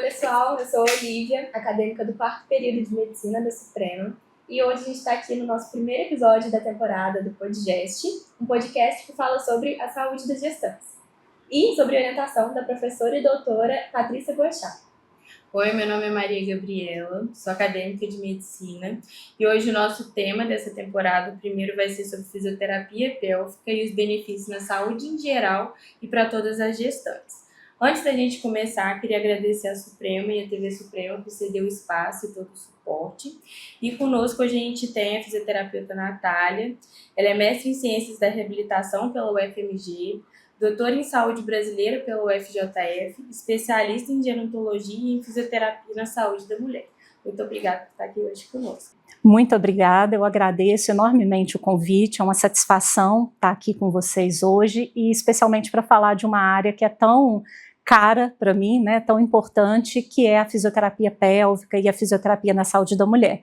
pessoal, eu sou a Olivia, acadêmica do 4º período de Medicina da Suprema, e hoje a gente está aqui no nosso primeiro episódio da temporada do Podgest, um podcast que fala sobre a saúde das gestantes, e sobre a orientação da professora e doutora Patrícia Boechat. Oi, meu nome é Maria Gabriela, sou acadêmica de Medicina, e hoje o nosso tema dessa temporada, o primeiro, vai ser sobre fisioterapia pélvica e os benefícios na saúde em geral e para todas as gestantes. Antes da gente começar, queria agradecer à Suprema e à TV Suprema por ceder o espaço e todo o suporte. E conosco hoje a gente tem a fisioterapeuta Natália. Ela é mestre em Ciências da Reabilitação pela UFMG, doutora em Saúde Brasileira pela UFJF, especialista em gerontologia e em fisioterapia na saúde da mulher. Muito obrigada por estar aqui hoje conosco. Muito obrigada, eu agradeço enormemente o convite, é uma satisfação estar aqui com vocês hoje e especialmente para falar de uma área que é tão cara para mim, né, tão importante, que é a fisioterapia pélvica e a fisioterapia na saúde da mulher.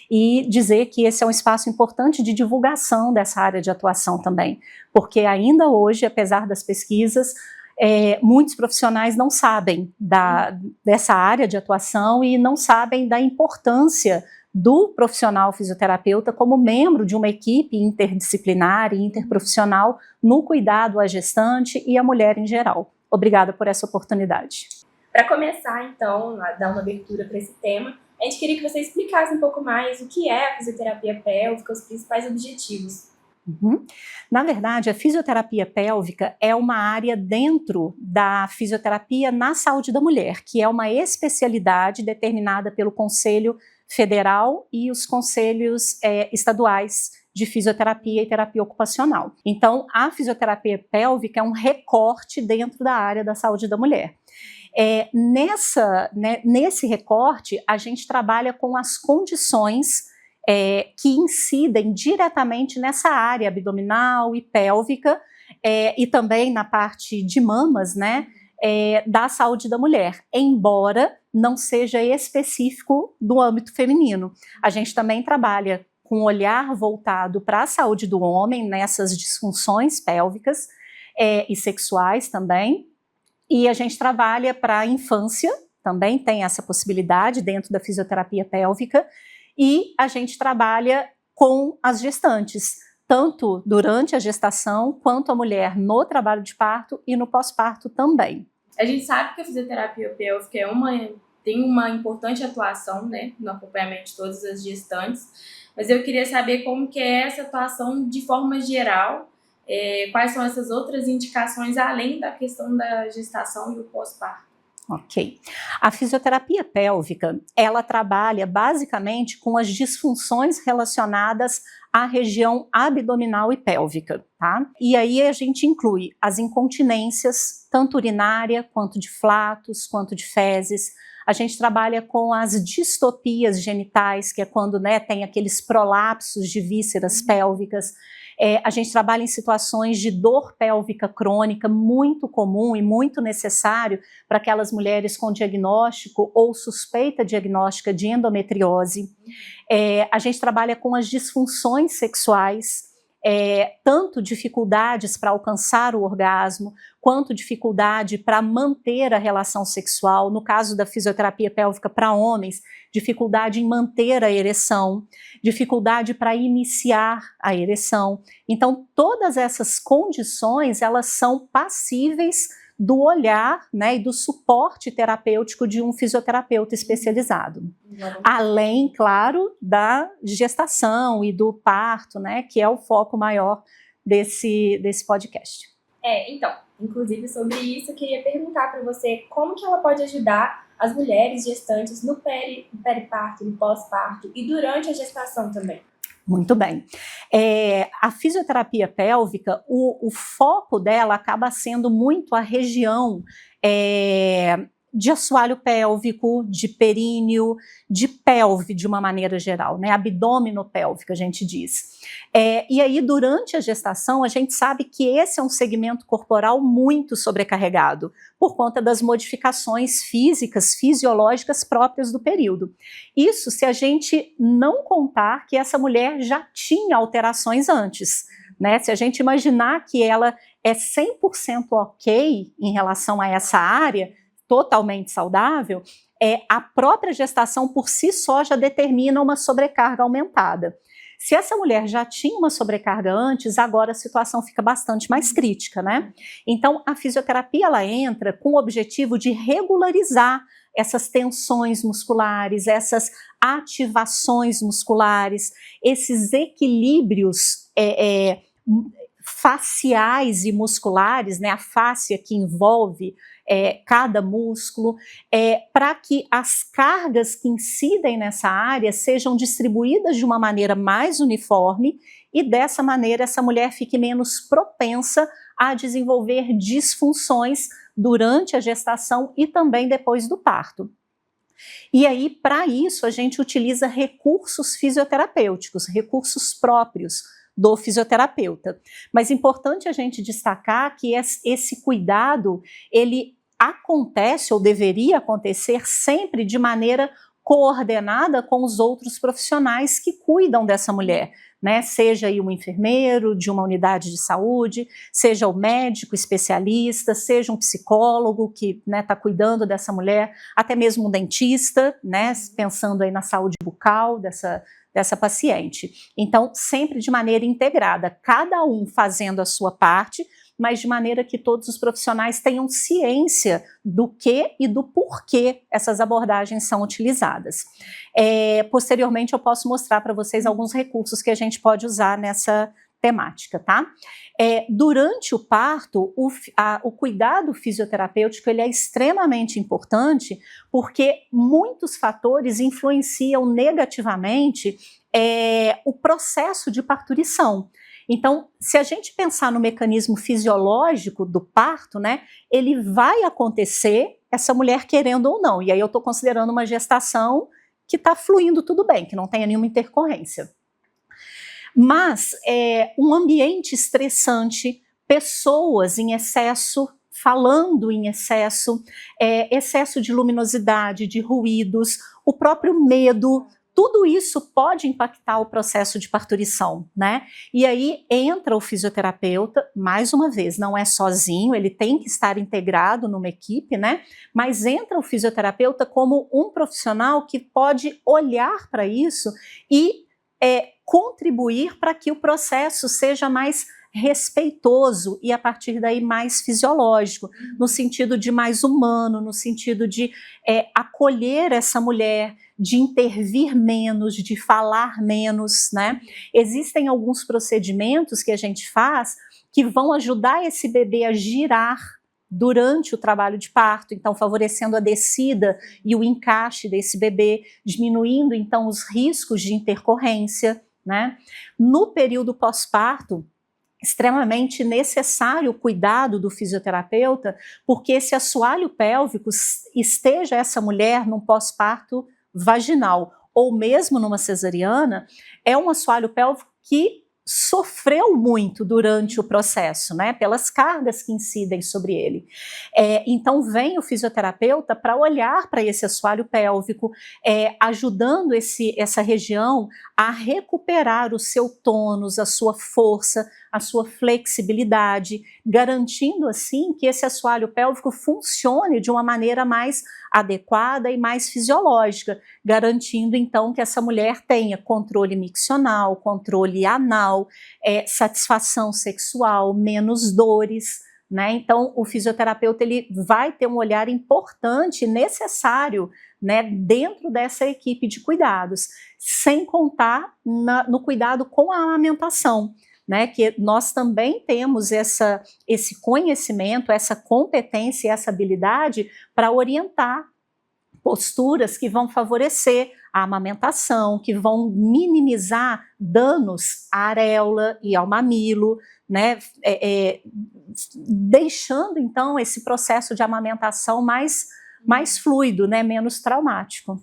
E dizer que esse é um espaço importante de divulgação dessa área de atuação também, porque ainda hoje, apesar das pesquisas, muitos profissionais não sabem dessa área de atuação e não sabem da importância do profissional fisioterapeuta como membro de uma equipe interdisciplinar e interprofissional no cuidado à gestante e à mulher em geral. Obrigada por essa oportunidade. Para começar, então, a dar uma abertura para esse tema, a gente queria que você explicasse um pouco mais o que é a fisioterapia pélvica, os principais objetivos. Na verdade, a fisioterapia pélvica é uma área dentro da fisioterapia na saúde da mulher, que é uma especialidade determinada pelo Conselho Federal e os conselhos estaduais de fisioterapia e terapia ocupacional. Então, a fisioterapia pélvica é um recorte dentro da área da saúde da mulher. Nesse recorte, a gente trabalha com as condições que incidem diretamente nessa área abdominal e pélvica, e também na parte de mamas, né, da saúde da mulher, embora não seja específico do âmbito feminino. A gente também trabalha com um olhar voltado para a saúde do homem nessas disfunções pélvicas e sexuais também, e a gente trabalha para a infância, também tem essa possibilidade dentro da fisioterapia pélvica, e a gente trabalha com as gestantes, tanto durante a gestação, quanto a mulher no trabalho de parto e no pós-parto também. A gente sabe que a fisioterapia pélvica tem uma importante atuação, né, no acompanhamento de todas as gestantes, mas eu queria saber como que é essa atuação de forma geral, quais são essas outras indicações além da questão da gestação e o pós-parto. Ok. A fisioterapia pélvica, ela trabalha basicamente com as disfunções relacionadas à região abdominal e pélvica, tá? E aí a gente inclui as incontinências, tanto urinária, quanto de flatos, quanto de fezes. A gente trabalha com as distopias genitais, que é quando, né, tem aqueles prolapsos de vísceras pélvicas. A gente trabalha em situações de dor pélvica crônica, muito comum e muito necessário para aquelas mulheres com diagnóstico ou suspeita diagnóstica de endometriose. A gente trabalha com as disfunções sexuais, tanto dificuldades para alcançar o orgasmo, quanto dificuldade para manter a relação sexual. No caso da fisioterapia pélvica para homens, dificuldade em manter a ereção, dificuldade para iniciar a ereção. Então, todas essas condições, elas são passíveis do olhar, né, e do suporte terapêutico de um fisioterapeuta especializado. Além, claro, da gestação e do parto, né, que é o foco maior desse podcast. Então, inclusive sobre isso, eu queria perguntar para você como que ela pode ajudar as mulheres gestantes no periparto, no pós-parto e durante a gestação também. Muito bem. A fisioterapia pélvica, o foco dela acaba sendo muito a região de assoalho pélvico, de períneo, de pelve de uma maneira geral, né? Abdômeno-pélvico, a gente diz. E aí, durante a gestação, a gente sabe que esse é um segmento corporal muito sobrecarregado, por conta das modificações físicas, fisiológicas próprias do período. Isso se a gente não contar que essa mulher já tinha alterações antes, né? Se a gente imaginar que ela é 100% ok em relação a essa área, totalmente saudável, a própria gestação por si só já determina uma sobrecarga aumentada. Se essa mulher já tinha uma sobrecarga antes, agora a situação fica bastante mais crítica, né? Então, a fisioterapia, ela entra com o objetivo de regularizar essas tensões musculares, essas ativações musculares, esses equilíbrios faciais e musculares, né? A fáscia que envolve cada músculo, para que as cargas que incidem nessa área sejam distribuídas de uma maneira mais uniforme e dessa maneira essa mulher fique menos propensa a desenvolver disfunções durante a gestação e também depois do parto. E aí, para isso, a gente utiliza recursos fisioterapêuticos, recursos próprios do fisioterapeuta. Mas é importante a gente destacar que esse cuidado, ele acontece ou deveria acontecer sempre de maneira coordenada com os outros profissionais que cuidam dessa mulher, né? Seja aí um enfermeiro de uma unidade de saúde, seja o médico especialista, seja um psicólogo que está cuidando dessa mulher, até mesmo um dentista, né? Pensando aí na saúde bucal dessa paciente. Então, sempre de maneira integrada, cada um fazendo a sua parte, mas de maneira que todos os profissionais tenham ciência do que e do porquê essas abordagens são utilizadas. Posteriormente, eu posso mostrar para vocês alguns recursos que a gente pode usar nessa temática, tá? Durante o parto, o cuidado fisioterapêutico ele é extremamente importante porque muitos fatores influenciam negativamente o processo de parturição. Então, se a gente pensar no mecanismo fisiológico do parto, né, ele vai acontecer, essa mulher querendo ou não. E aí eu estou considerando uma gestação que está fluindo tudo bem, que não tenha nenhuma intercorrência. Mas um ambiente estressante, pessoas em excesso, falando em excesso, excesso de luminosidade, de ruídos, o próprio medo, tudo isso pode impactar o processo de parturição, né? E aí entra o fisioterapeuta, mais uma vez, não é sozinho, ele tem que estar integrado numa equipe, né? Mas entra o fisioterapeuta como um profissional que pode olhar para isso e contribuir para que o processo seja mais respeitoso e a partir daí mais fisiológico, no sentido de mais humano, no sentido de acolher essa mulher, de intervir menos, de falar menos, né? Existem alguns procedimentos que a gente faz que vão ajudar esse bebê a girar durante o trabalho de parto, então favorecendo a descida e o encaixe desse bebê, diminuindo então os riscos de intercorrência, né? No período pós-parto, extremamente necessário o cuidado do fisioterapeuta, porque se assoalho pélvico esteja essa mulher num pós-parto vaginal ou mesmo numa cesariana, é um assoalho pélvico que sofreu muito durante o processo, né, pelas cargas que incidem sobre ele. Então vem o fisioterapeuta para olhar para esse assoalho pélvico, ajudando essa região a recuperar o seu tônus, a sua força, a sua flexibilidade, garantindo assim que esse assoalho pélvico funcione de uma maneira mais adequada e mais fisiológica, garantindo então que essa mulher tenha controle miccional, controle anal, satisfação sexual, menos dores, né? Então o fisioterapeuta ele vai ter um olhar importante, necessário, né, dentro dessa equipe de cuidados, sem contar no cuidado com a amamentação, né, que nós também temos esse conhecimento, essa competência e essa habilidade para orientar posturas que vão favorecer a amamentação, que vão minimizar danos à areola e ao mamilo, né, deixando então esse processo de amamentação mais fluido, né, menos traumático.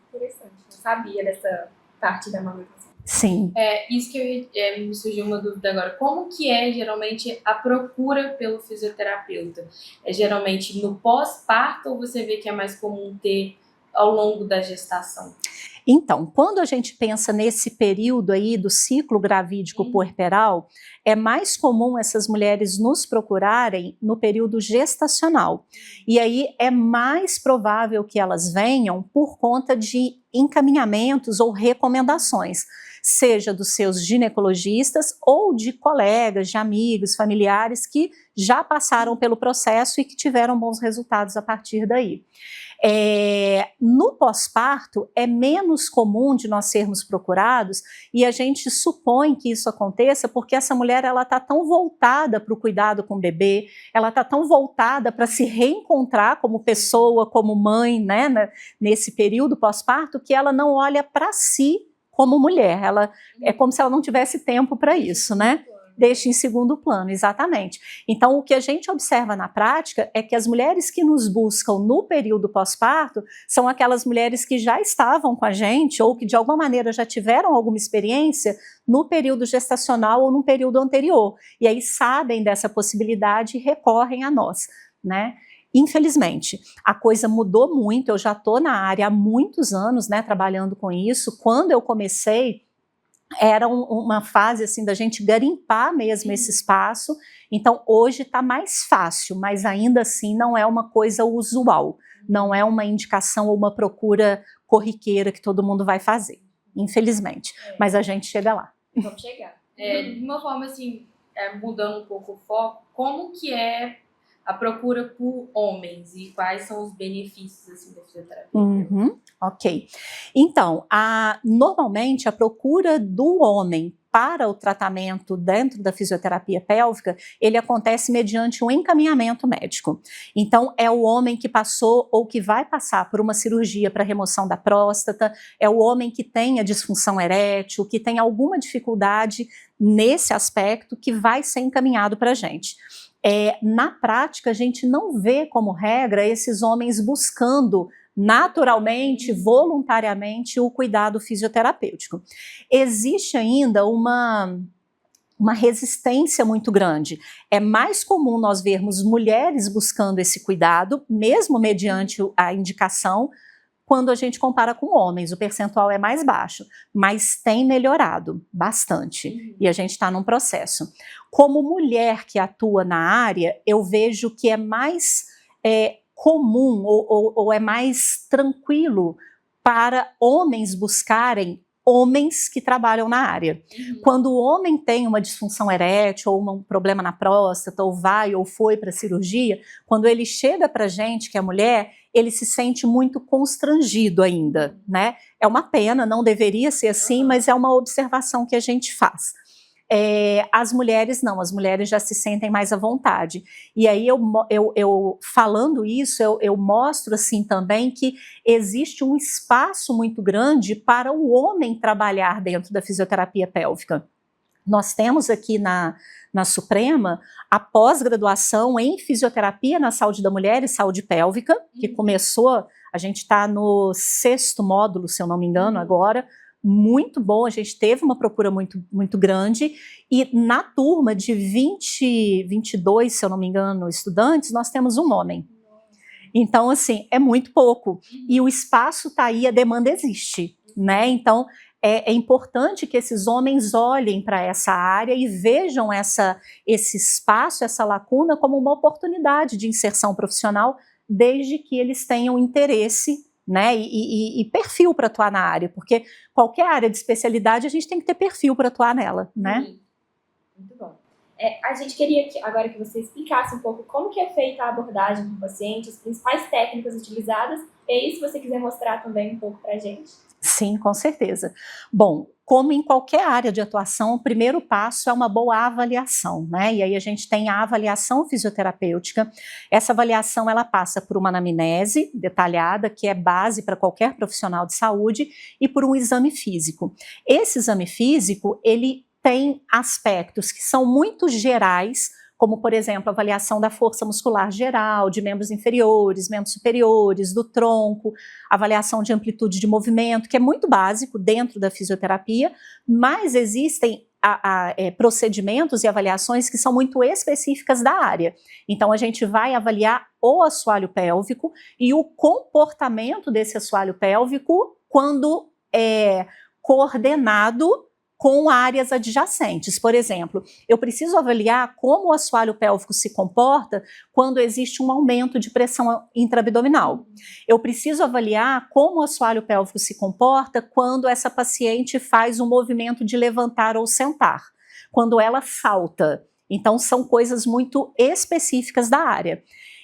Interessante, não sabia dessa parte da amamentação. Sim. Isso que me surgiu uma dúvida agora. Como que é geralmente a procura pelo fisioterapeuta? É geralmente no pós-parto ou você vê que é mais comum ter ao longo da gestação? Então, quando a gente pensa nesse período aí do ciclo gravídico puerperal, é mais comum essas mulheres nos procurarem no período gestacional. E aí é mais provável que elas venham por conta de encaminhamentos ou recomendações, seja dos seus ginecologistas ou de colegas, de amigos, familiares que já passaram pelo processo e que tiveram bons resultados a partir daí. No pós-parto é menos comum de nós sermos procurados e a gente supõe que isso aconteça porque essa mulher ela está tão voltada para o cuidado com o bebê, ela está tão voltada para se reencontrar como pessoa, como mãe, né, nesse período pós-parto, que ela não olha para si como mulher, é como se ela não tivesse tempo para isso, né? Deixa em segundo plano, exatamente. Então, o que a gente observa na prática é que as mulheres que nos buscam no período pós-parto são aquelas mulheres que já estavam com a gente ou que de alguma maneira já tiveram alguma experiência no período gestacional ou no período anterior. E aí sabem dessa possibilidade e recorrem a nós, né? Infelizmente, a coisa mudou muito, eu já estou na área há muitos anos, né, trabalhando com isso. Quando eu comecei, era uma fase assim da gente garimpar mesmo esse espaço, então hoje está mais fácil, mas ainda assim não é uma coisa usual, não é uma indicação ou uma procura corriqueira que todo mundo vai fazer, infelizmente, mas a gente chega lá. Vamos chegar. De uma forma assim, mudando um pouco o foco, como que é a procura por homens e quais são os benefícios assim, da fisioterapia? Ok. Então, normalmente a procura do homem para o tratamento dentro da fisioterapia pélvica, ele acontece mediante um encaminhamento médico. Então, é o homem que passou ou que vai passar por uma cirurgia para remoção da próstata, é o homem que tem a disfunção erétil, que tem alguma dificuldade nesse aspecto que vai ser encaminhado para a gente. Na prática, a gente não vê como regra esses homens buscando naturalmente, voluntariamente, o cuidado fisioterapêutico. Existe ainda uma resistência muito grande. É mais comum nós vermos mulheres buscando esse cuidado, mesmo mediante a indicação, quando a gente compara com homens. O percentual é mais baixo, mas tem melhorado bastante. E a gente está num processo. Como mulher que atua na área, eu vejo que é mais comum ou é mais tranquilo para homens buscarem homens que trabalham na área. Quando o homem tem uma disfunção erétil ou um problema na próstata, ou vai ou foi para a cirurgia, quando ele chega para a gente, que é mulher, ele se sente muito constrangido ainda, né? É uma pena, não deveria ser assim, mas é uma observação que a gente faz. As mulheres não, as mulheres já se sentem mais à vontade. E aí eu falando isso, eu mostro assim também que existe um espaço muito grande para o homem trabalhar dentro da fisioterapia pélvica. Nós temos aqui na Suprema a pós-graduação em fisioterapia na saúde da mulher e saúde pélvica, que começou, a gente está no 6º módulo, se eu não me engano, agora. Muito bom, a gente teve uma procura muito, muito grande, e na turma de 22, se eu não me engano, estudantes, nós temos um homem. Então, assim, é muito pouco, e o espaço está aí, a demanda existe, né? Então, é importante que esses homens olhem para essa área e vejam esse espaço, essa lacuna, como uma oportunidade de inserção profissional, desde que eles tenham interesse, né, e perfil para atuar na área, porque qualquer área de especialidade a gente tem que ter perfil para atuar nela, né? Muito bom. A gente queria agora que você explicasse um pouco como que é feita a abordagem com o paciente, as principais técnicas utilizadas, e aí se você quiser mostrar também um pouco para a gente. Sim, com certeza. Bom, como em qualquer área de atuação, o primeiro passo é uma boa avaliação, né? E aí a gente tem a avaliação fisioterapêutica. Essa avaliação, ela passa por uma anamnese detalhada, que é base para qualquer profissional de saúde, e por um exame físico. Esse exame físico, ele tem aspectos que são muito gerais, como, por exemplo, a avaliação da força muscular geral, de membros inferiores, membros superiores, do tronco, avaliação de amplitude de movimento, que é muito básico dentro da fisioterapia, mas existem procedimentos e avaliações que são muito específicas da área. Então, a gente vai avaliar o assoalho pélvico e o comportamento desse assoalho pélvico quando coordenado com áreas adjacentes. Por exemplo, eu preciso avaliar como o assoalho pélvico se comporta quando existe um aumento de pressão intraabdominal. Eu preciso avaliar como o assoalho pélvico se comporta quando essa paciente faz um movimento de levantar ou sentar, quando ela salta. Então, são coisas muito específicas da área.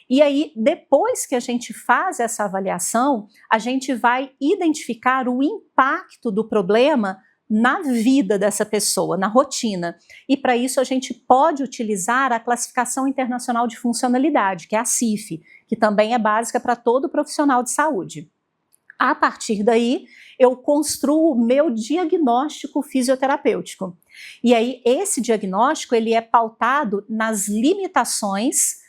E aí, depois que a gente faz essa avaliação, a gente vai identificar o impacto do problema na vida dessa pessoa, na rotina. E para isso a gente pode utilizar a Classificação Internacional de Funcionalidade, que é a CIF, que também é básica para todo profissional de saúde. A partir daí, eu construo o meu diagnóstico fisioterapêutico. E aí, esse diagnóstico, ele é pautado nas limitações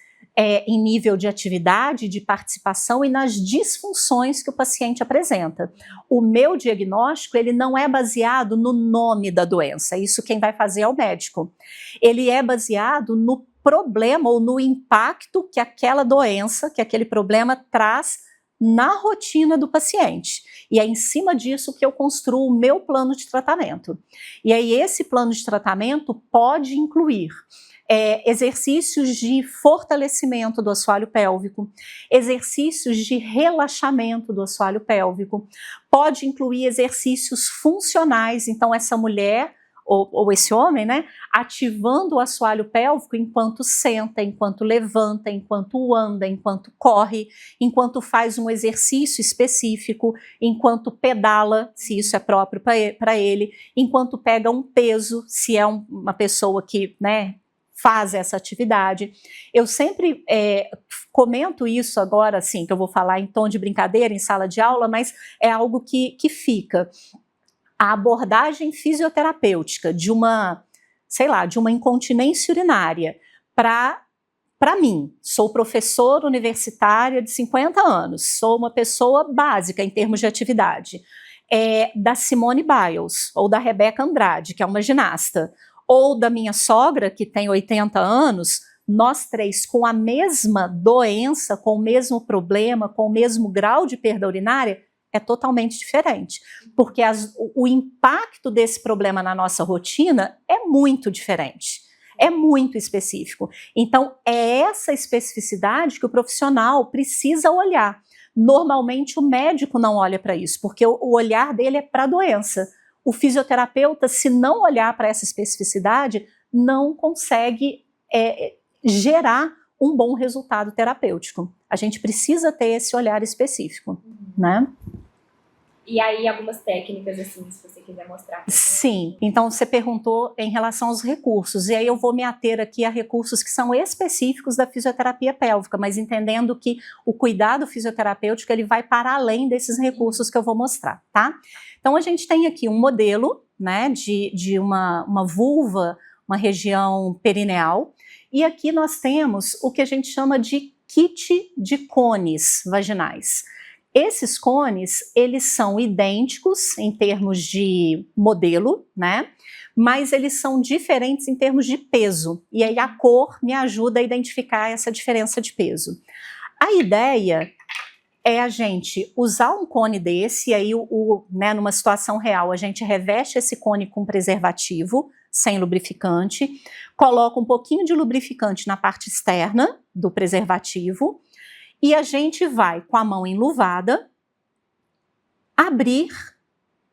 em nível de atividade, de participação e nas disfunções que o paciente apresenta. O meu diagnóstico, ele não é baseado no nome da doença, isso quem vai fazer é o médico. Ele é baseado no problema ou no impacto que aquela doença, que aquele problema traz na rotina do paciente. E é em cima disso que eu construo o meu plano de tratamento. E aí esse plano de tratamento pode incluir exercícios de fortalecimento do assoalho pélvico, exercícios de relaxamento do assoalho pélvico, pode incluir exercícios funcionais, então essa mulher ou esse homem, né, ativando o assoalho pélvico enquanto senta, enquanto levanta, enquanto anda, enquanto corre, enquanto faz um exercício específico, enquanto pedala, se isso é próprio para ele, enquanto pega um peso, se é uma pessoa que, né, faz essa atividade. Eu sempre comento isso agora, assim, que eu vou falar em tom de brincadeira, em sala de aula, mas é algo que fica. A abordagem fisioterapêutica de uma incontinência urinária para mim, sou professora universitária de 50 anos, sou uma pessoa básica em termos de atividade, da Simone Biles ou da Rebeca Andrade, que é uma ginasta, ou da minha sogra, que tem 80 anos, nós três com a mesma doença, com o mesmo problema, com o mesmo grau de perda urinária, é totalmente diferente, porque o impacto desse problema na nossa rotina é muito diferente, é muito específico. Então, é essa especificidade que o profissional precisa olhar. Normalmente, o médico não olha para isso, porque o olhar dele é para a doença. O fisioterapeuta, se não olhar para essa especificidade, não consegue gerar um bom resultado terapêutico. A gente precisa ter esse olhar específico, né? E aí, algumas técnicas, assim, se você quiser mostrar. Sim, então você perguntou em relação aos recursos, e aí eu vou me ater aqui a recursos que são específicos da fisioterapia pélvica, mas entendendo que o cuidado fisioterapêutico, ele vai para além desses recursos que eu vou mostrar, tá? Então, a gente tem aqui um modelo, né, de uma vulva, uma região perineal, e aqui nós temos o que a gente chama de kit de cones vaginais. Esses cones, eles são idênticos em termos de modelo, né? Mas eles são diferentes em termos de peso. E aí a cor me ajuda a identificar essa diferença de peso. A ideia é a gente usar um cone desse, e aí né, numa situação real, a gente reveste esse cone com preservativo, sem lubrificante, coloca um pouquinho de lubrificante na parte externa do preservativo, e a gente vai, com a mão enluvada, abrir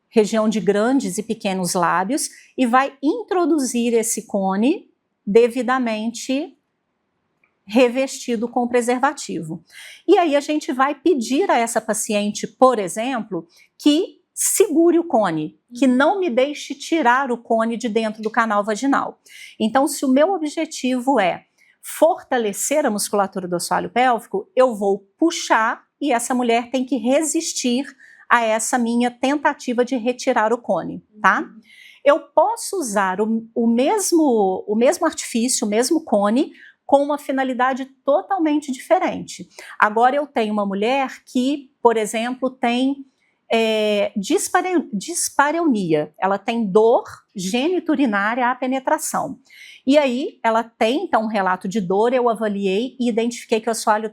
região de grandes e pequenos lábios e vai introduzir esse cone devidamente revestido com preservativo. E aí a gente vai pedir a essa paciente, por exemplo, que segure o cone, que não me deixe tirar o cone de dentro do canal vaginal. Então, se o meu objetivo é fortalecer a musculatura do assoalho pélvico, eu vou puxar e essa mulher tem que resistir a essa minha tentativa de retirar o cone, tá? Eu posso usar o mesmo artifício, o mesmo cone, com uma finalidade totalmente diferente. Agora eu tenho uma mulher que, por exemplo, tem dispareunia, ela tem dor geniturinária à penetração. E aí, ela tem, então, um relato de dor, eu avaliei e identifiquei que o assoalho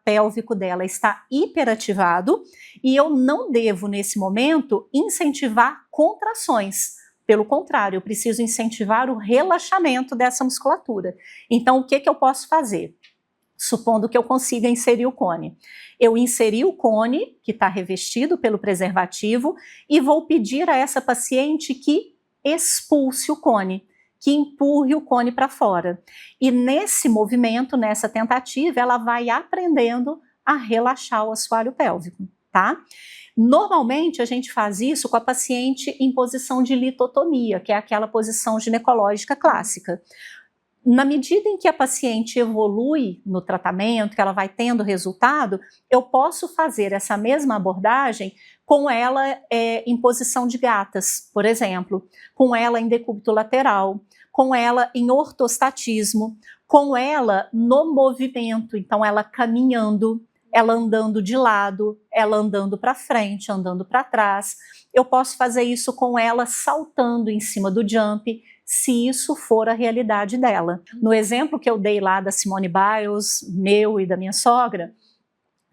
pélvico dela está hiperativado e eu não devo, nesse momento, incentivar contrações. Pelo contrário, eu preciso incentivar o relaxamento dessa musculatura. Então, o que eu posso fazer? Supondo que eu consiga inserir o cone. Eu inseri o cone, que está revestido pelo preservativo, e vou pedir a essa paciente que expulse o cone, que empurre o cone para fora. E nesse movimento, nessa tentativa, ela vai aprendendo a relaxar o assoalho pélvico, tá? Normalmente, a gente faz isso com a paciente em posição de litotomia, que é aquela posição ginecológica clássica. Na medida em que a paciente evolui no tratamento, que ela vai tendo resultado, eu posso fazer essa mesma abordagem com ela em posição de gatas, por exemplo, com ela em decúbito lateral, com ela em ortostatismo, com ela no movimento, então ela caminhando, ela andando de lado, ela andando para frente, andando para trás. Eu posso fazer isso com ela saltando em cima do jump, se isso for a realidade dela. No exemplo que eu dei lá da Simone Biles, meu e da minha sogra,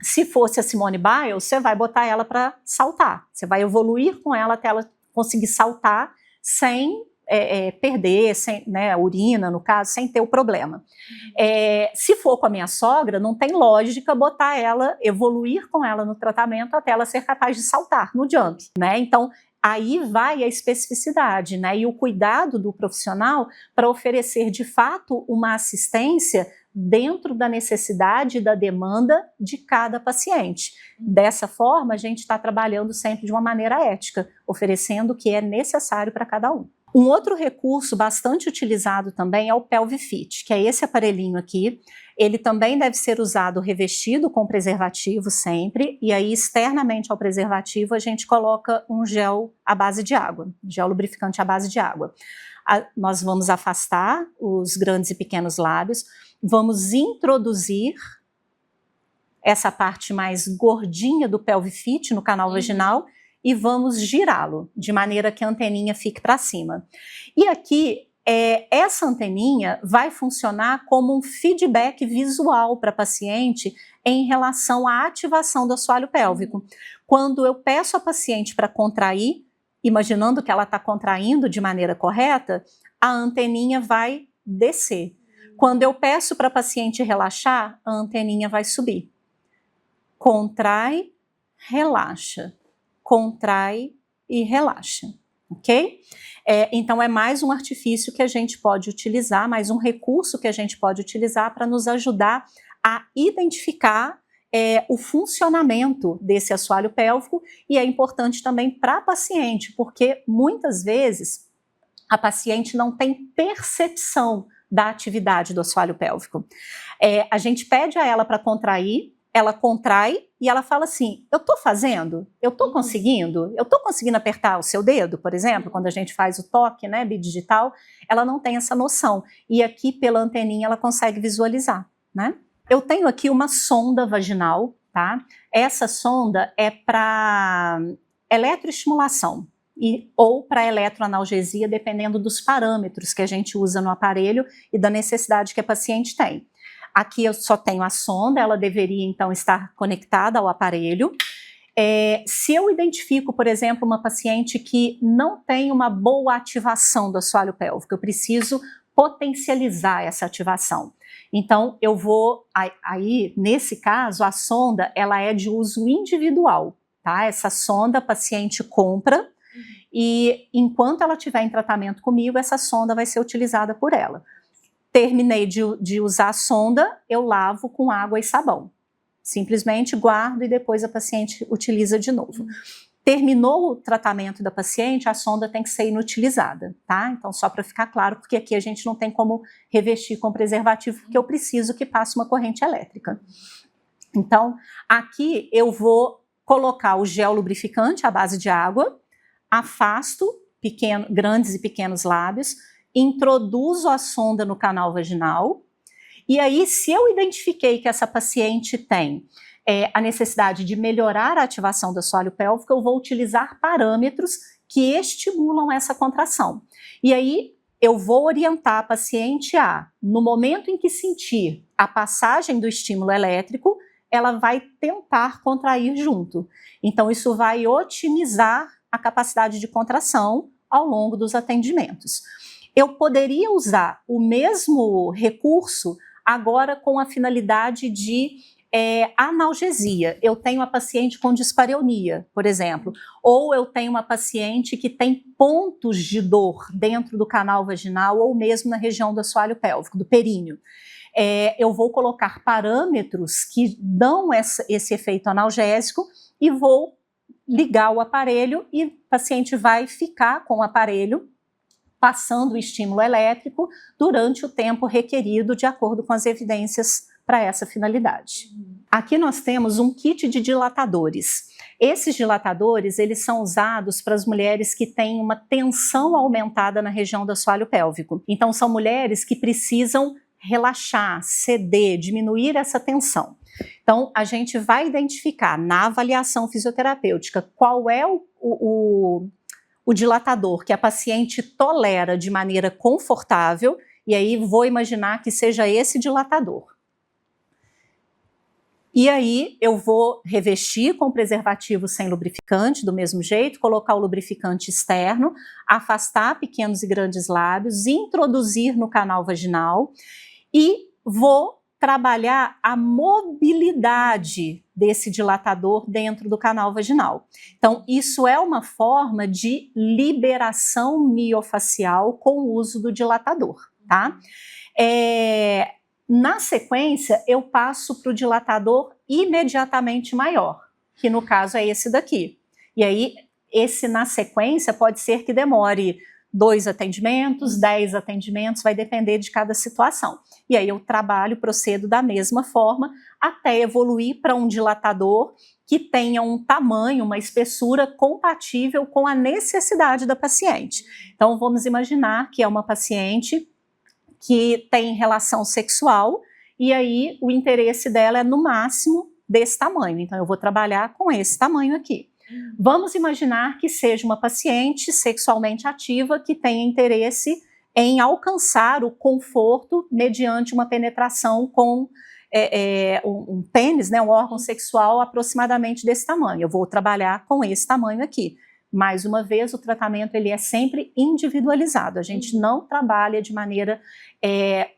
se fosse a Simone Biles, você vai botar ela para saltar. Você vai evoluir com ela até ela conseguir saltar sem perder, sem, né, urina, no caso, sem ter o problema. Se for com a minha sogra, não tem lógica botar ela, evoluir com ela no tratamento até ela ser capaz de saltar no jump, né? Então, aí vai a especificidade, né, e o cuidado do profissional para oferecer de fato uma assistência dentro da necessidade e da demanda de cada paciente. Dessa forma, a gente está trabalhando sempre de uma maneira ética, oferecendo o que é necessário para cada um. Um outro recurso bastante utilizado também é o PelviFit, que é esse aparelhinho aqui. Ele também deve ser usado revestido com preservativo sempre, e aí externamente ao preservativo a gente coloca um gel à base de água, gel lubrificante à base de água. Nós vamos afastar os grandes e pequenos lábios, vamos introduzir essa parte mais gordinha do PelviFit no canal vaginal e vamos girá-lo, de maneira que a anteninha fique para cima. E aqui, essa anteninha vai funcionar como um feedback visual para a paciente em relação à ativação do assoalho pélvico. Quando eu peço à paciente para contrair, imaginando que ela está contraindo de maneira correta, a anteninha vai descer. Quando eu peço para a paciente relaxar, a anteninha vai subir. Contrai, relaxa. Contrai e relaxa, ok? Então é mais um artifício que a gente pode utilizar, mais um recurso que a gente pode utilizar para nos ajudar a identificar o funcionamento desse assoalho pélvico, e é importante também para a paciente, porque muitas vezes a paciente não tem percepção da atividade do assoalho pélvico. A gente pede a ela para contrair, ela contrai e ela fala assim, eu estou fazendo? Eu estou conseguindo? Eu estou conseguindo apertar o seu dedo, por exemplo, quando a gente faz o toque, né, bidigital, ela não tem essa noção. E aqui pela anteninha ela consegue visualizar, né? Eu tenho aqui uma sonda vaginal, tá? Essa sonda é para eletroestimulação ou para eletroanalgesia, dependendo dos parâmetros que a gente usa no aparelho e da necessidade que a paciente tem. Aqui eu só tenho a sonda, ela deveria então estar conectada ao aparelho. Se eu identifico, por exemplo, uma paciente que não tem uma boa ativação do assoalho pélvico, eu preciso potencializar essa ativação. Então eu vou, aí nesse caso a sonda ela é de uso individual, tá? Essa sonda a paciente compra e enquanto ela estiver em tratamento comigo, essa sonda vai ser utilizada por ela. Terminei de usar a sonda, eu lavo com água e sabão. Simplesmente guardo e depois a paciente utiliza de novo. Terminou o tratamento da paciente, a sonda tem que ser inutilizada, tá? Então, só para ficar claro, porque aqui a gente não tem como revestir com preservativo, porque eu preciso que passe uma corrente elétrica. Então, aqui eu vou colocar o gel lubrificante à base de água, afasto grandes e pequenos lábios, introduzo a sonda no canal vaginal, e aí se eu identifiquei que essa paciente tem a necessidade de melhorar a ativação do assoalho pélvico, eu vou utilizar parâmetros que estimulam essa contração. E aí eu vou orientar a paciente no momento em que sentir a passagem do estímulo elétrico, ela vai tentar contrair junto. Então isso vai otimizar a capacidade de contração ao longo dos atendimentos. Eu poderia usar o mesmo recurso agora com a finalidade de analgesia. Eu tenho uma paciente com dispareunia, por exemplo, ou eu tenho uma paciente que tem pontos de dor dentro do canal vaginal ou mesmo na região do assoalho pélvico, do períneo. Eu vou colocar parâmetros que dão esse efeito analgésico e vou ligar o aparelho e o paciente vai ficar com o aparelho passando o estímulo elétrico durante o tempo requerido de acordo com as evidências para essa finalidade. Aqui nós temos um kit de dilatadores. Esses dilatadores, eles são usados para as mulheres que têm uma tensão aumentada na região do assoalho pélvico. Então são mulheres que precisam relaxar, ceder, diminuir essa tensão. Então a gente vai identificar na avaliação fisioterapêutica qual é o dilatador que a paciente tolera de maneira confortável, e aí vou imaginar que seja esse dilatador. E aí eu vou revestir com preservativo sem lubrificante, do mesmo jeito, colocar o lubrificante externo, afastar pequenos e grandes lábios, introduzir no canal vaginal e vou trabalhar a mobilidade desse dilatador dentro do canal vaginal. Então, isso é uma forma de liberação miofacial com o uso do dilatador, tá? Na sequência, eu passo para o dilatador imediatamente maior, que no caso é esse daqui. E aí, esse na sequência pode ser que demore 2 atendimentos, 10 atendimentos, vai depender de cada situação. E aí eu procedo da mesma forma, até evoluir para um dilatador que tenha um tamanho, uma espessura compatível com a necessidade da paciente. Então vamos imaginar que é uma paciente que tem relação sexual, e aí o interesse dela é no máximo desse tamanho, então eu vou trabalhar com esse tamanho aqui. Vamos imaginar que seja uma paciente sexualmente ativa que tenha interesse em alcançar o conforto mediante uma penetração com um pênis, né, um órgão sexual aproximadamente desse tamanho. Eu vou trabalhar com esse tamanho aqui. Mais uma vez, o tratamento ele é sempre individualizado, a gente não trabalha de maneira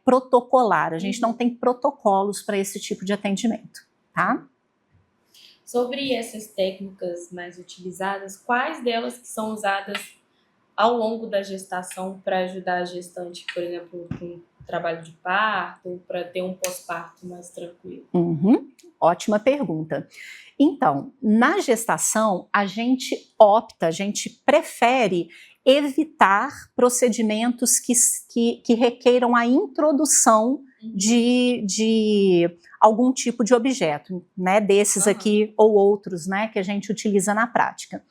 protocolar, a gente não tem protocolos para esse tipo de atendimento, tá? Sobre essas técnicas mais utilizadas, quais delas que são usadas ao longo da gestação para ajudar a gestante, por exemplo, com trabalho de parto, para ter um pós-parto mais tranquilo? Ótima pergunta. Então, na gestação, a gente prefere evitar procedimentos que requeiram a introdução de algum tipo de objeto, né, desses aqui ou outros, né, que a gente utiliza na prática.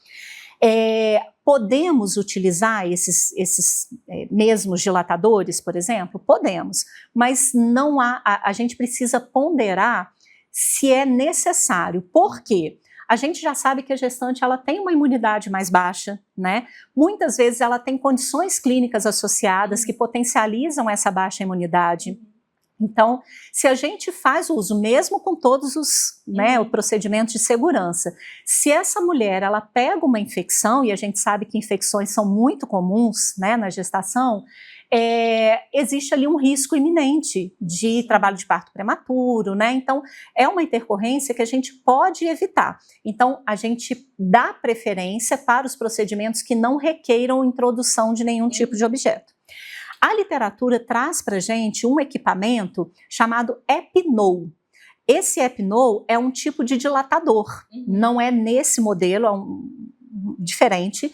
Podemos utilizar esses mesmos dilatadores, por exemplo? Podemos, mas não a gente precisa ponderar se é necessário. Por quê? A gente já sabe que a gestante ela tem uma imunidade mais baixa, né? Muitas vezes ela tem condições clínicas associadas que potencializam essa baixa imunidade. Então, se a gente faz o uso, mesmo com todos os procedimentos de segurança, se essa mulher ela pega uma infecção, e a gente sabe que infecções são muito comuns, né, na gestação, existe ali um risco iminente de trabalho de parto prematuro, né? Então, é uma intercorrência que a gente pode evitar. Então, a gente dá preferência para os procedimentos que não requeiram introdução de nenhum tipo de objeto. A literatura traz para a gente um equipamento chamado Epinol. Esse Epinol é um tipo de dilatador, não é nesse modelo, é diferente,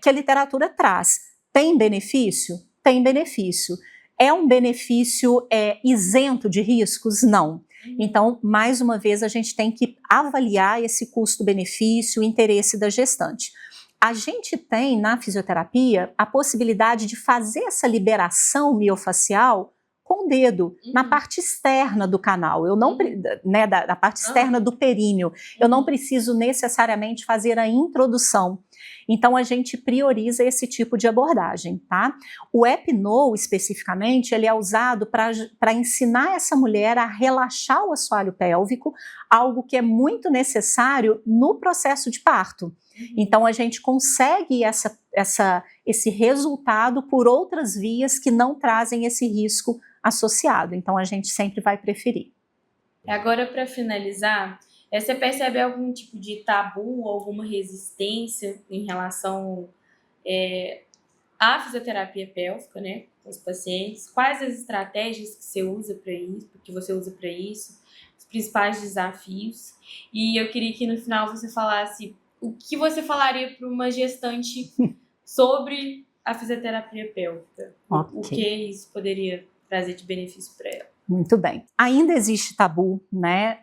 que a literatura traz. Tem benefício? Tem benefício. É um benefício isento de riscos? Não. Então, mais uma vez, a gente tem que avaliar esse custo-benefício, o interesse da gestante. A gente tem na fisioterapia a possibilidade de fazer essa liberação miofacial com com o dedo, na parte externa do canal, eu não, né, da parte externa do períneo. Eu não preciso necessariamente fazer a introdução. Então, a gente prioriza esse tipo de abordagem, tá? O Epno, especificamente, ele é usado para ensinar essa mulher a relaxar o assoalho pélvico, algo que é muito necessário no processo de parto. Então, a gente consegue esse resultado por outras vias que não trazem esse risco associado. Então, a gente sempre vai preferir. Agora, para finalizar, você percebe algum tipo de tabu, alguma resistência em relação à fisioterapia pélvica, né, com os pacientes? Quais as estratégias que você usa para isso, os principais desafios? E eu queria que no final você falasse o que você falaria para uma gestante sobre a fisioterapia pélvica. Okay. O que isso poderia trazer de benefício para ela? Muito bem. Ainda existe tabu, né?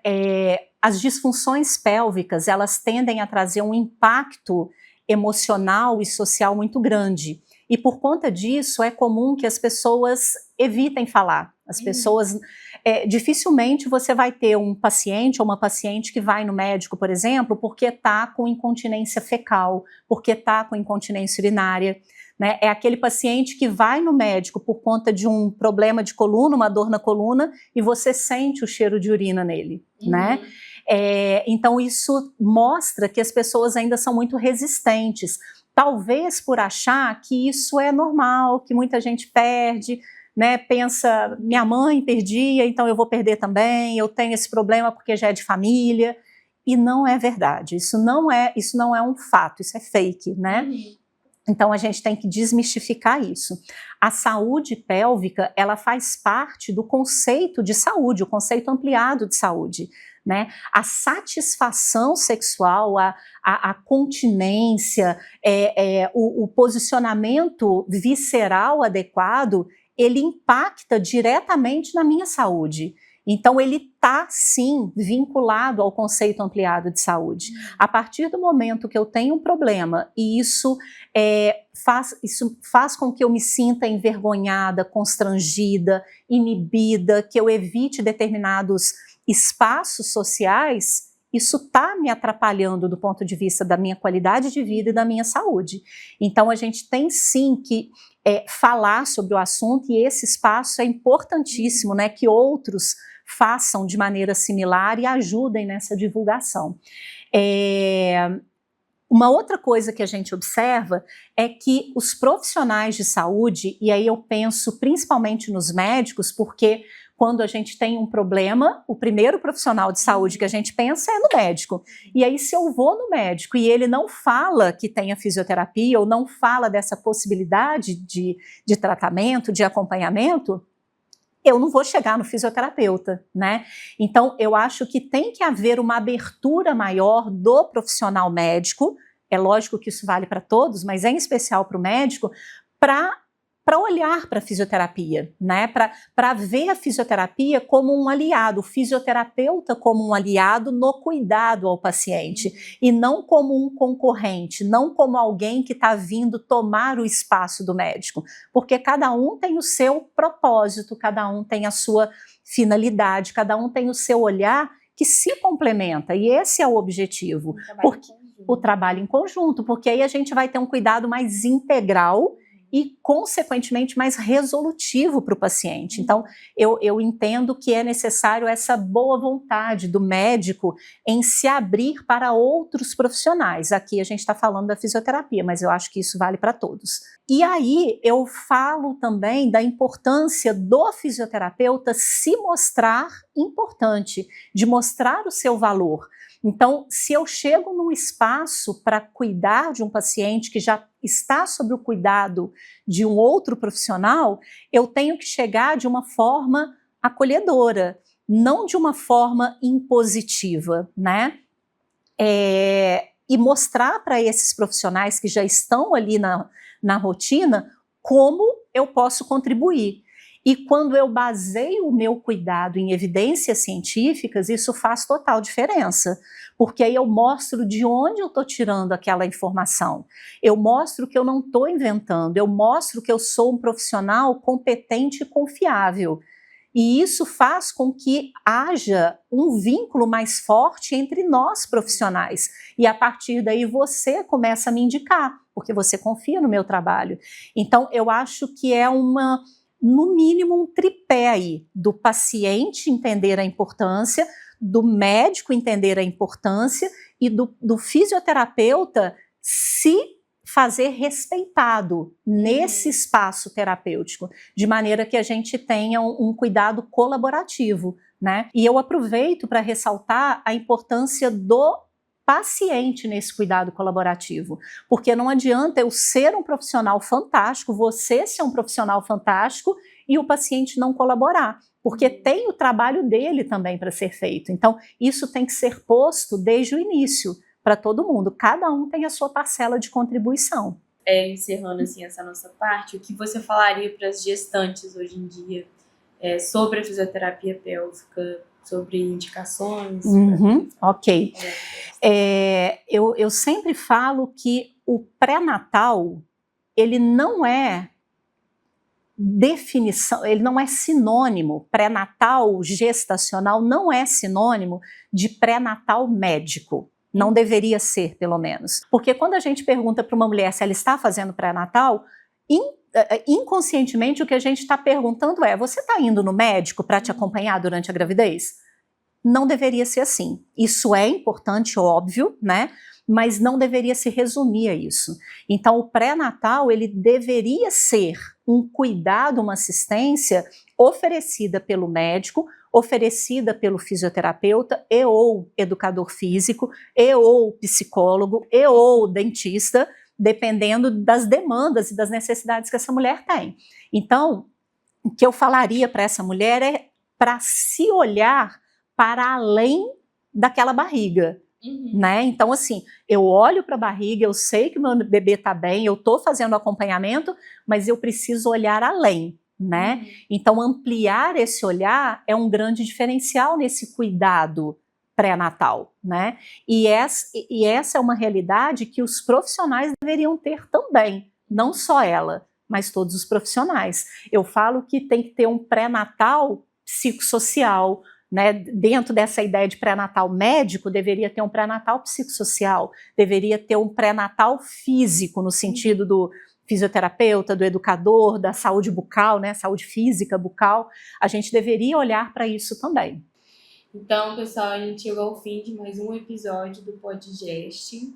As disfunções pélvicas, elas tendem a trazer um impacto emocional e social muito grande. E por conta disso, é comum que as pessoas evitem falar. As pessoas, dificilmente você vai ter um paciente ou uma paciente que vai no médico, por exemplo, porque está com incontinência fecal, porque está com incontinência urinária. Né? É aquele paciente que vai no médico por conta de um problema de coluna, uma dor na coluna, e você sente o cheiro de urina nele, né? Então isso mostra que as pessoas ainda são muito resistentes, talvez por achar que isso é normal, que muita gente perde, né? Pensa, minha mãe perdia, então eu vou perder também, eu tenho esse problema porque já é de família, e não é verdade, isso não é um fato, isso é fake, né? Então, a gente tem que desmistificar isso. A saúde pélvica, ela faz parte do conceito de saúde, o conceito ampliado de saúde, né? A satisfação sexual, a continência, o posicionamento visceral adequado, ele impacta diretamente na minha saúde. Então, ele está, sim, vinculado ao conceito ampliado de saúde. A partir do momento que eu tenho um problema e isso faz com que eu me sinta envergonhada, constrangida, inibida, que eu evite determinados espaços sociais, isso está me atrapalhando do ponto de vista da minha qualidade de vida e da minha saúde. Então, a gente tem, sim, que falar sobre o assunto, e esse espaço é importantíssimo, né, que outros façam de maneira similar e ajudem nessa divulgação. Uma outra coisa que a gente observa é que os profissionais de saúde, e aí eu penso principalmente nos médicos, porque quando a gente tem um problema, o primeiro profissional de saúde que a gente pensa é no médico. E aí, se eu vou no médico e ele não fala que tem a fisioterapia ou não fala dessa possibilidade de tratamento, de acompanhamento, eu não vou chegar no fisioterapeuta, né? Então, eu acho que tem que haver uma abertura maior do profissional médico, é lógico que isso vale para todos, mas em especial para o médico, para olhar para a fisioterapia, né? Para ver a fisioterapia como um aliado, o fisioterapeuta como um aliado no cuidado ao paciente, e não como um concorrente, não como alguém que está vindo tomar o espaço do médico, porque cada um tem o seu propósito, cada um tem a sua finalidade, cada um tem o seu olhar que se complementa, e esse é o objetivo, o trabalho em conjunto, porque aí a gente vai ter um cuidado mais integral e, consequentemente, mais resolutivo para o paciente. Então, eu entendo que é necessário essa boa vontade do médico em se abrir para outros profissionais. Aqui a gente está falando da fisioterapia, mas eu acho que isso vale para todos. E aí eu falo também da importância do fisioterapeuta se mostrar importante, de mostrar o seu valor. Então, se eu chego num espaço para cuidar de um paciente que já está sob o cuidado de um outro profissional, eu tenho que chegar de uma forma acolhedora, não de uma forma impositiva, né? E mostrar para esses profissionais que já estão ali na rotina como eu posso contribuir. E quando eu baseio o meu cuidado em evidências científicas, isso faz total diferença, porque aí eu mostro de onde eu estou tirando aquela informação, eu mostro que eu não estou inventando, eu mostro que eu sou um profissional competente e confiável. E isso faz com que haja um vínculo mais forte entre nós profissionais. E a partir daí você começa a me indicar, porque você confia no meu trabalho. Então, eu acho que é no mínimo, um tripé aí, do paciente entender a importância, do médico entender a importância e do fisioterapeuta se fazer respeitado nesse espaço terapêutico, de maneira que a gente tenha um cuidado colaborativo, né? E eu aproveito para ressaltar a importância do paciente nesse cuidado colaborativo, porque não adianta eu ser um profissional fantástico, você ser um profissional fantástico e o paciente não colaborar, porque tem o trabalho dele também para ser feito. Então, isso tem que ser posto desde o início, para todo mundo, cada um tem a sua parcela de contribuição. Encerrando assim essa nossa parte, o que você falaria para as gestantes hoje em dia sobre a fisioterapia pélvica, sobre indicações? Ok. Eu sempre falo que o pré-natal, ele não é definição, ele não é sinônimo, pré-natal gestacional não é sinônimo de pré-natal médico. Não deveria ser, pelo menos. Porque quando a gente pergunta para uma mulher se ela está fazendo pré-natal, inconscientemente o que a gente está perguntando é: você está indo no médico para te acompanhar durante a gravidez? Não deveria ser assim. Isso é importante, óbvio, né? Mas não deveria se resumir a isso. Então, o pré-natal, ele deveria ser um cuidado, uma assistência oferecida pelo médico, oferecida pelo fisioterapeuta e ou educador físico, e ou psicólogo, e ou dentista, dependendo das demandas e das necessidades que essa mulher tem. Então, o que eu falaria para essa mulher é para se olhar para além daquela barriga. Né? Então, assim, eu olho para a barriga, eu sei que o meu bebê está bem, eu estou fazendo acompanhamento, mas eu preciso olhar além, né? Então, ampliar esse olhar é um grande diferencial nesse cuidado pré-natal, né? E essa é uma realidade que os profissionais deveriam ter também, não só ela, mas todos os profissionais. Eu falo que tem que ter um pré-natal psicossocial, né? Dentro dessa ideia de pré-natal médico, deveria ter um pré-natal psicossocial, deveria ter um pré-natal físico, no sentido do fisioterapeuta, do educador, da saúde bucal, né? Saúde física bucal. A gente deveria olhar para isso também. Então, pessoal, a gente chegou ao fim de mais um episódio do Podgest.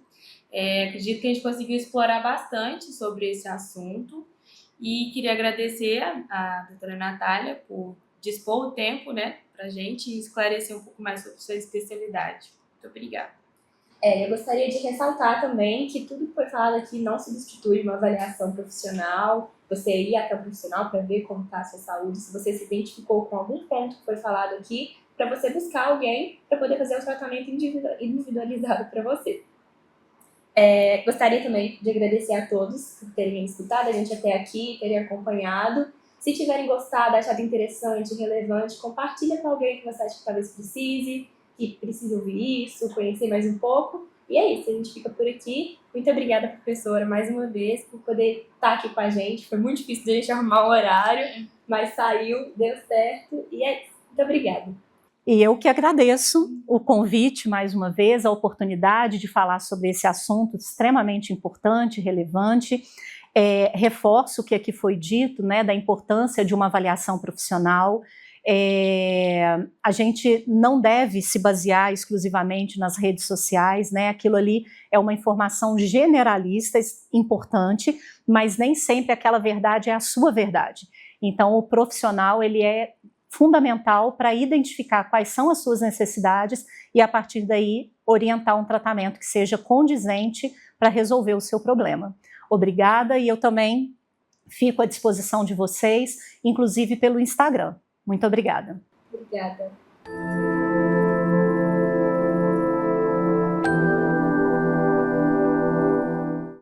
Acredito que a gente conseguiu explorar bastante sobre esse assunto e queria agradecer a doutora Natália por dispor o tempo, né, para a gente esclarecer um pouco mais sobre sua especialidade. Muito obrigada. Eu gostaria de ressaltar também que tudo que foi falado aqui não substitui uma avaliação profissional. Você ir até o profissional para ver como está a sua saúde, se você se identificou com algum ponto que foi falado aqui, para você buscar alguém para poder fazer o tratamento individualizado para você. Gostaria também de agradecer a todos por terem escutado a gente até aqui, terem acompanhado. Se tiverem gostado, achado interessante, relevante, compartilha com alguém que você acha que talvez precise, que precisa ouvir isso, conhecer mais um pouco. E é isso, a gente fica por aqui. Muito obrigada, professora, mais uma vez, por poder estar aqui com a gente. Foi muito difícil de a gente arrumar um horário, mas saiu, deu certo. E é isso. Muito obrigada. E eu que agradeço o convite, mais uma vez, a oportunidade de falar sobre esse assunto extremamente importante, relevante. Reforço o que aqui foi dito, né, da importância de uma avaliação profissional. A gente não deve se basear exclusivamente nas redes sociais, né? Aquilo ali é uma informação generalista, importante, mas nem sempre aquela verdade é a sua verdade. Então, o profissional, ele é fundamental para identificar quais são as suas necessidades e, a partir daí, orientar um tratamento que seja condizente para resolver o seu problema. Obrigada, e eu também fico à disposição de vocês, inclusive pelo Instagram. Muito obrigada. Obrigada.